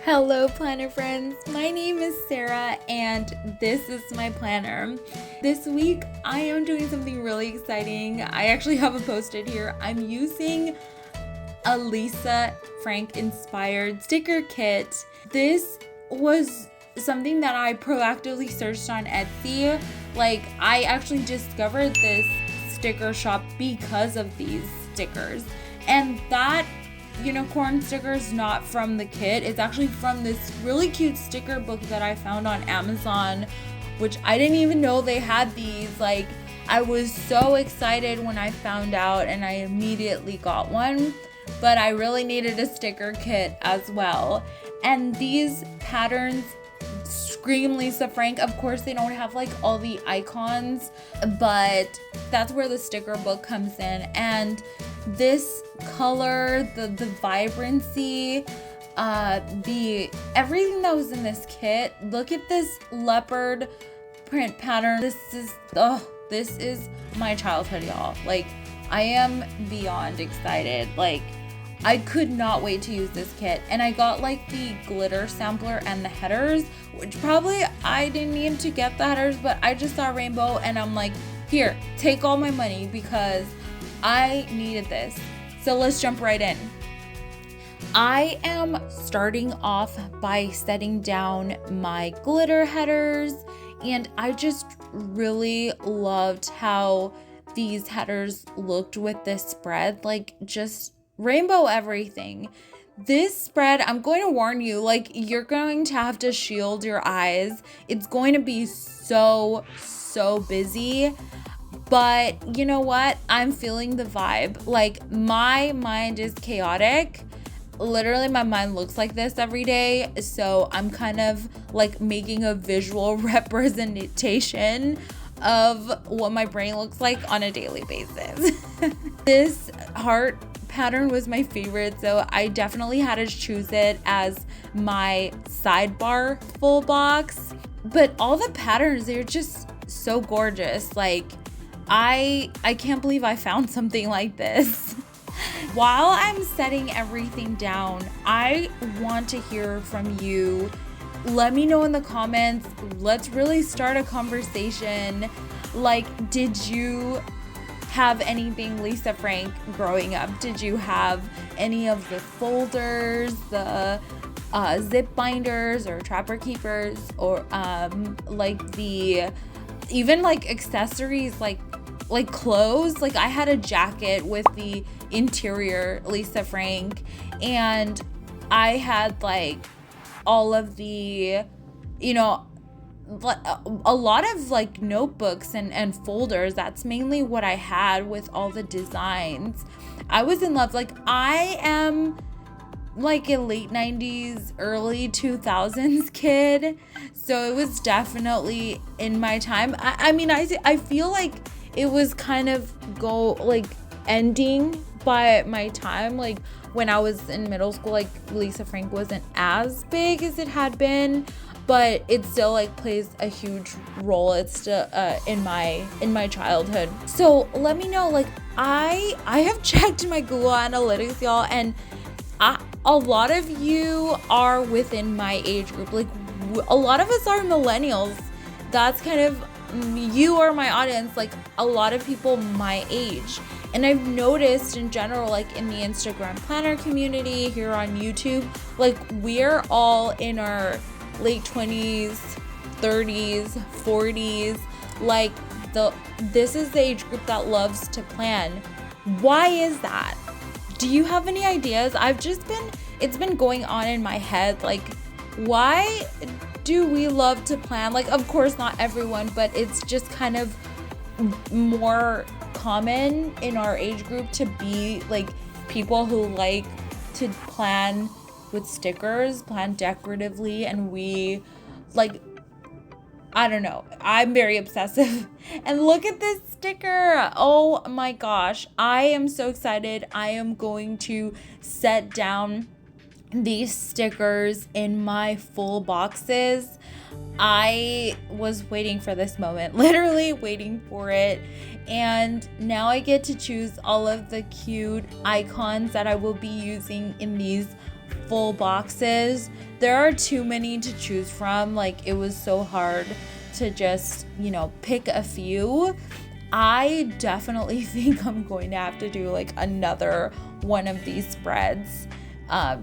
Hello planner friends, my name is Sarah and this is my planner. This week I am doing something really exciting. I actually have it posted here. I'm using a Lisa Frank inspired sticker kit. This was something that I proactively searched on Etsy. I actually discovered this sticker shop because of these stickers. And that unicorn sticker is not from the kit. It's actually from this really cute sticker book that I found on Amazon, which I didn't even know they had these. I was so excited when I found out and I immediately got one, but I really needed a sticker kit as well. And these patterns scream Lisa Frank. Of course, they don't have all the icons, but that's where the sticker book comes in. And this color, the vibrancy, the everything that was in this kit. Look at this leopard print pattern. This is my childhood, y'all. I am beyond excited. I could not wait to use this kit. And I got the glitter sampler and the headers, which probably I didn't need to get the headers, but I just saw rainbow and I'm like, here, take all my money because I needed this. So let's jump right in. I am starting off by setting down my glitter headers, and I just really loved how these headers looked with this spread, just rainbow everything. This spread, I'm going to warn you, you're going to have to shield your eyes. It's going to be so busy. But you know what? I'm feeling the vibe. My mind is chaotic. Literally, my mind looks like this every day. So I'm kind of making a visual representation of what my brain looks like on a daily basis. This heart pattern was my favorite, so I definitely had to choose it as my sidebar full box. But all the patterns, they're just so gorgeous. I can't believe I found something like this. While I'm setting everything down, I want to hear from you. Let me know in the comments. Let's really start a conversation. Did you have anything Lisa Frank growing up? Did you have any of the folders, the zip binders or trapper keepers, or even accessories like clothes? I had a jacket with the interior Lisa Frank, and I had all of the a lot of notebooks and folders. That's mainly what I had with all the designs. I was in love. I am a late 90s, early 2000s kid, so it was definitely in my time. I feel it was kind of ending by my time. When I was in middle school, Lisa Frank wasn't as big as it had been, but it still plays a huge role. It's still in my childhood. So let me know. I have checked my Google Analytics, y'all, and a lot of you are within my age group. A lot of us are millennials. That's kind of, you are my audience. A lot of people my age. And I've noticed in general, in the Instagram planner community, here on YouTube, we're all in our late 20s, 30s, 40s. This is the age group that loves to plan. Why is that? Do you have any ideas? It's been going on in my head. Why do we love to plan? Of course, not everyone, but it's just kind of more common in our age group to be people who like to plan with stickers, plan decoratively, and we I don't know. I'm very obsessive. And look at this sticker. Oh my gosh. I am so excited. I am going to set down these stickers in my full boxes. I was waiting for this moment, literally waiting for it. And now I get to choose all of the cute icons that I will be using in these full boxes. There are too many to choose from. Like, it was so hard to just, pick a few. I definitely think I'm going to have to do like another one of these spreads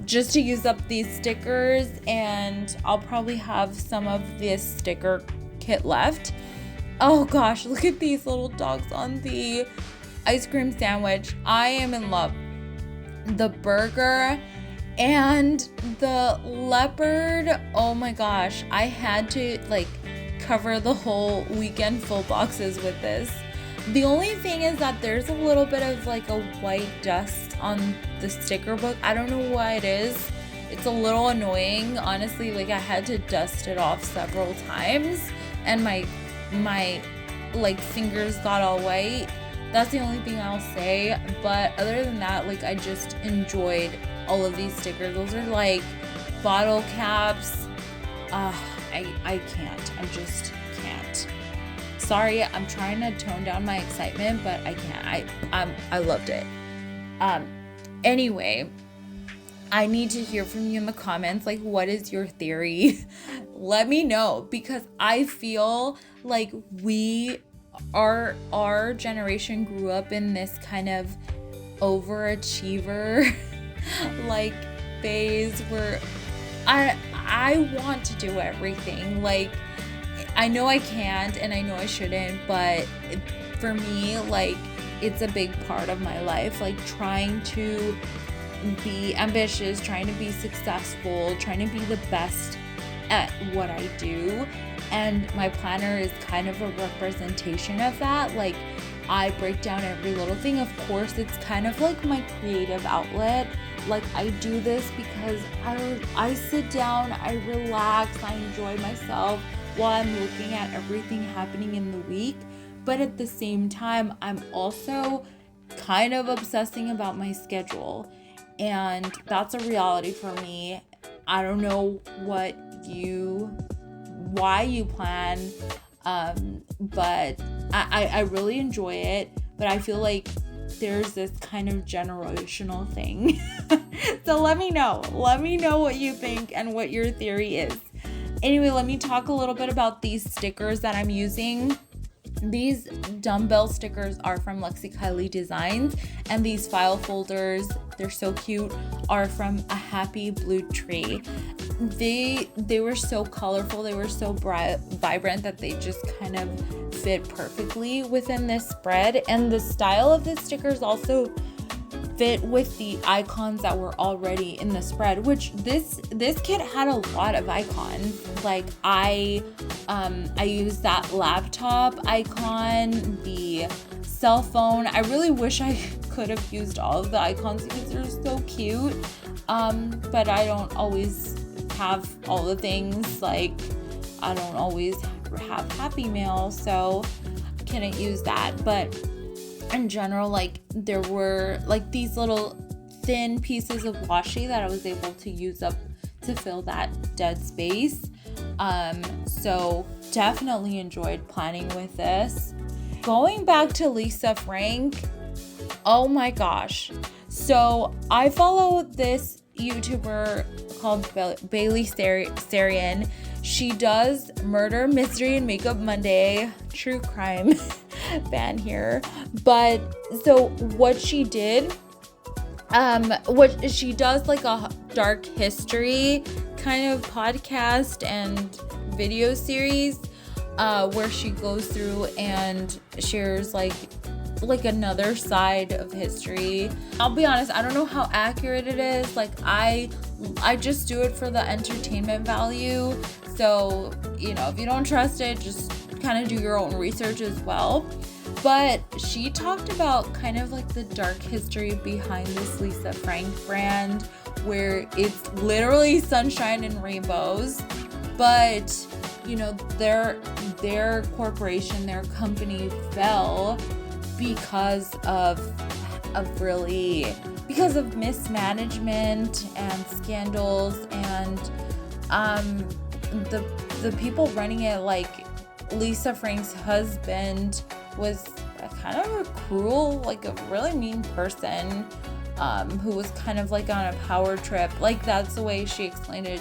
just to use up these stickers, and I'll probably have some of this sticker kit left. Oh gosh, look at these little dogs on the ice cream sandwich. I am in love. The burger and the leopard, oh my gosh, I had to like cover the whole weekend full boxes with this. The only thing is that there's a little bit of like a white dust on the sticker book. I don't know why it is. It's a little annoying, honestly. Like, I had to dust it off several times, and my like fingers got all white. That's the only thing I'll say. But other than that, like, I just enjoyed all of these stickers. Those are like bottle caps. I can't. I just can't. Sorry, I'm trying to tone down my excitement, but I can't. I loved it. Anyway, I need to hear from you in the comments. Like, what is your theory? Let me know, because I feel like our generation grew up in this kind of overachiever like phase where I want to do everything. Like, I know I can't and I know I shouldn't, but for me, like, it's a big part of my life, like trying to be ambitious, trying to be successful, trying to be the best at what I do. And my planner is kind of a representation of that. Like, I break down every little thing. Of course, it's kind of like my creative outlet. Like, I do this because I sit down, I relax, I enjoy myself while I'm looking at everything happening in the week. But at the same time, I'm also kind of obsessing about my schedule. And that's a reality for me. I don't know why you plan, but I really enjoy it. But I feel like there's this kind of generational thing. So let me know what you think and what your theory is. Anyway, let me talk a little bit about these stickers that I'm using. These dumbbell stickers are from Lexi Kylie Designs, and these file folders, they're so cute, are from A Happy Blue Tree. They were so colorful, they were so vibrant that they just kind of fit perfectly within this spread. And the style of the stickers also fit with the icons that were already in the spread, which this kit had a lot of icons. Like, I used that laptop icon, the cell phone. I really wish I could have used all of the icons because they're so cute, but I don't always have all the things. Like, I don't always have Happy Mail, so I couldn't use that. But in general, like, there were like these little thin pieces of washi that I was able to use up to fill that dead space. So definitely enjoyed planning with this. Going back to Lisa Frank, oh my gosh. So I follow this YouTuber called Bailey Sarian. She does Murder, Mystery, and Makeup Monday, true crime fan here. But so what she did, what she does, like a dark history kind of podcast and video series, where she goes through and shares like another side of history. I'll be honest, I don't know how accurate it is. Like, I just do it for the entertainment value. So, if you don't trust it, just kind of do your own research as well. But she talked about kind of like the dark history behind this Lisa Frank brand, where it's literally sunshine and rainbows, but their corporation, their company fell because of mismanagement and scandals, and the people running it, like Lisa Frank's husband, was kind of a cruel, like a really mean person. who was kind of like on a power trip. Like, that's the way she explained it.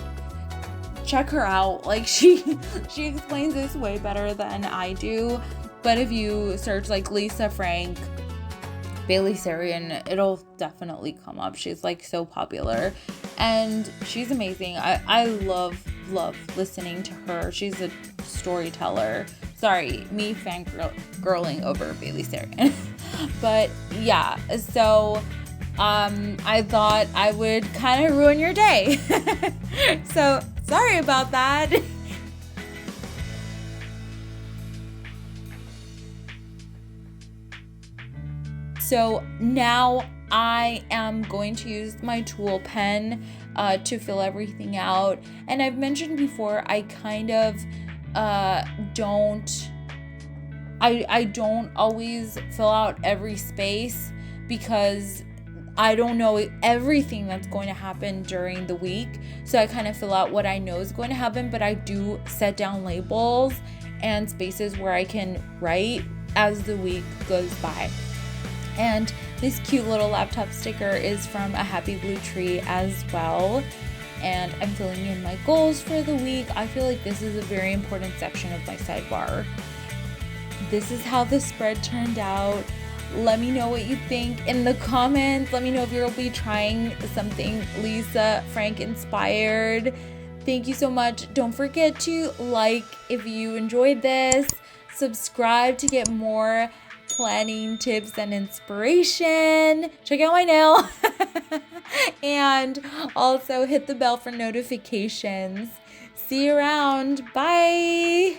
Check her out. Like, she explains this way better than I do. But if you search like Lisa Frank, Bailey Sarian, it'll definitely come up. She's like so popular and she's amazing. I love listening to her. She's a storyteller. Sorry, me fangirling over Bailey Sarian. But yeah, so I thought I would kind of ruin your day. So sorry about that. So now I am going to use my tool pen to fill everything out. And I've mentioned before, I kind of don't always fill out every space because I don't know everything that's going to happen during the week. So I kind of fill out what I know is going to happen, but I do set down labels and spaces where I can write as the week goes by. And this cute little laptop sticker is from a Happy Blue Tree as well. And I'm filling in my goals for the week. I feel like this is a very important section of my sidebar. This is how the spread turned out. Let me know what you think in the comments. Let me know if you'll be trying something Lisa Frank inspired. Thank you so much. Don't forget to like if you enjoyed this. Subscribe to get more planning tips and inspiration. Check out my nail. And also hit the bell for notifications. See you around. Bye.